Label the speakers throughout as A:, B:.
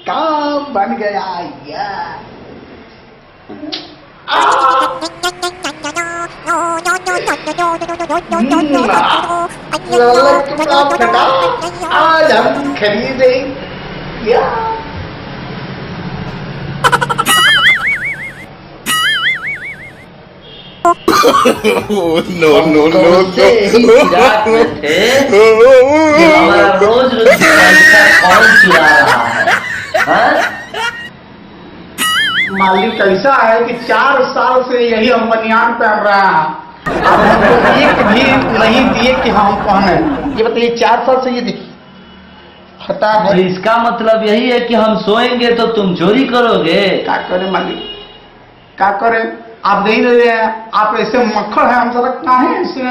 A: काम बन गया यार। आज हम खरीदेंगे यार।
B: नो नो नो
C: हमारा रोज रोज पैसा कौन चुरा रहा है?
A: मालिक ऐसा है कि 4 साल से यही हम बनियान पहन रहे हैं, अब हमको एक भी नहीं दिए कि हम पहने। ये बताइए 4 साल से ये देखिए पता
C: तो
A: है।
C: इसका मतलब यही है कि हम सोएंगे तो तुम चोरी करोगे।
A: क्या करें मालिक, क्या करें, आप दे ही नहीं रहे हैं। आप ऐसे मक्खड़ हैं, हम जरा कहाँ ऐसे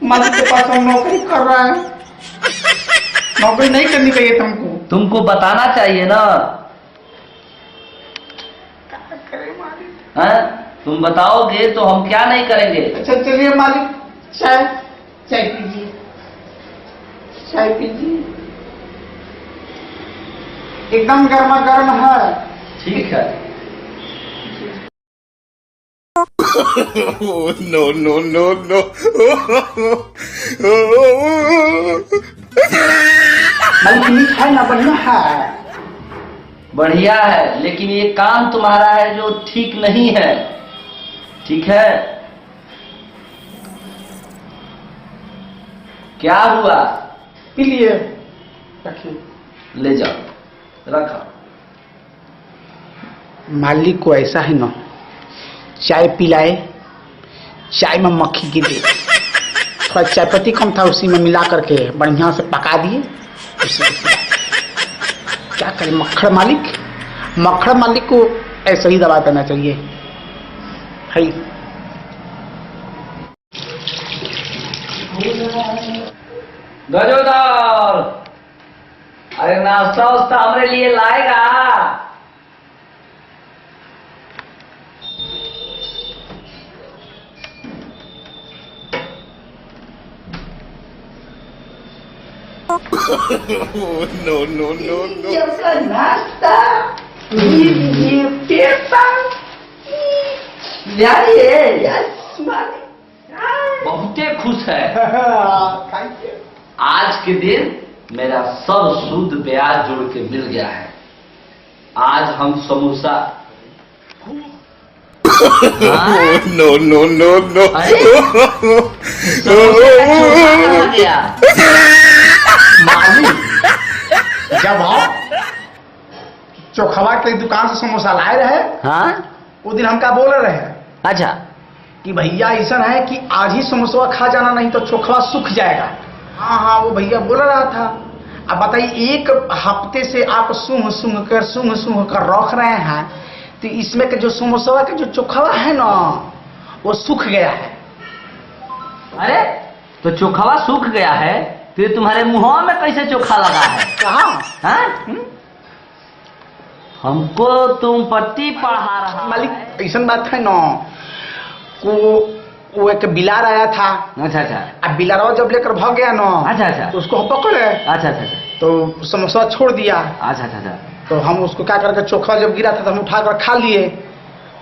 A: मालिक के पास हम नौकरी कर रहे हैं। नौकरी नहीं करनी चाहिए तुमको।
C: तुमको बताना चाहिए ना।
A: क्या करें मालिक।
C: हैं? तुम बताओगे तो हम क्या नहीं करेंगे।
A: अच्छा चलिए मालिक, चाय चाय पीजिए, चाय पीजिए, एकदम गर्मा गर्म है।
C: ठीक है।
B: नो नो नो नो
A: मालिक मीठा है ना, बढ़िया है।
C: बढ़िया है, लेकिन ये काम तुम्हारा है जो ठीक नहीं है। ठीक है, क्या हुआ?
A: पी लिए, रखिए।
C: ले जाओ, रखो।
A: मालिक को ऐसा है ना, चाय पिलाए, चाय में मक्खी गिरे, थोड़ा चाय पत्ती कम था उसी में मिला करके बढ़िया से पका दिए, उसी को पिलाए। क्या करें मक्खड़ मालिक, मक्खड़ मालिक को ऐसा ही दवा देना चाहिए है।
C: गजोदर, अरे नाश्ता वास्ता हमारे लिए लाएगा?
B: नो नो नो नो
A: नाश्ता
C: बहुते खुश है। आज के दिन मेरा सब सूद ब्याज जोड़ के मिल गया है। आज हम samosa.
B: No no no no
C: समोसे का चोखा कहाँ गया?
A: मालिक जब आप चोखवा के दुकान से समोसा लाए रहे,
C: हाँ,
A: वो दिन हम क्या बोल रहे हैं
C: अच्छा,
A: कि भैया ऐसा है कि आज ही समोसा खा जाना, नहीं तो चोखवा सूख जाएगा। हाँ हाँ, वो भैया बोल रहा था। अब बताइए, 1 हफ्ते से आप सूंघ सूंघ कर रख रहे हैं, तो इसमें के जो समोसा का जो चोखवा है ना, वो सूख गया है।
C: अरे तो चोखवा सूख गया है, तो ये तुम्हारे मुंह में कैसे चोखा लगा है?
A: कहाँ?
C: हाँ? हमको तुम पट्टी पढ़ा रहा
A: मालिक
C: है।
A: ऐसा बात है ना, वो एक बिलार आया था।
C: अच्छा अच्छा,
A: अब बिलारवा जब लेकर भाग गया ना,
C: अच्छा अच्छा,
A: तो उसको हम पकड़े,
C: अच्छा अच्छा,
A: तो समोसा छोड़ दिया।
C: अच्छा अच्छा अच्छा,
A: तो हम उसको क्या करके चोखा जब गिरा था तो हम उठा कर खा लिए।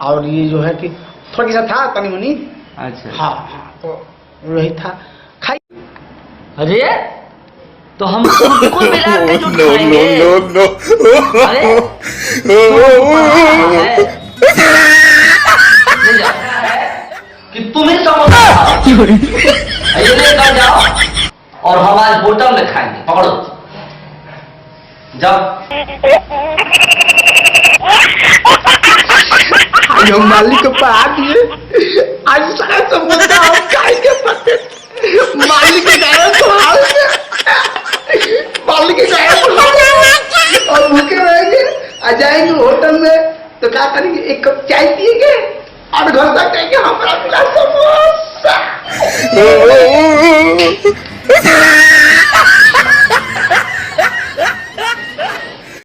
A: और ये जो है कि थोड़ा सा था तनी मनी।
C: अच्छा।
A: हाँ हाँ, तो वही था, खाई।
C: अरे तो हम सबको मिला के जो
B: नो नो नो नो
C: अरे तो ले जाओ कि तुम ही समोसा खाओ। ये लेकर जाओ और हम आज होटल में खाएंगे। पकड़ो, जाओ।
A: यो मालिक को पा दिए, आज सारा समोसा हम खाएंगे। मालिक के गए तो हाल में, मालिक के गए तो हाल में, और भूखे रहेंगे। आ जाएंगे होटल में तो क्या करेंगे, 1 कप चाय पिएंगे और घर तक कहेंगे हमारा मिला समोसा।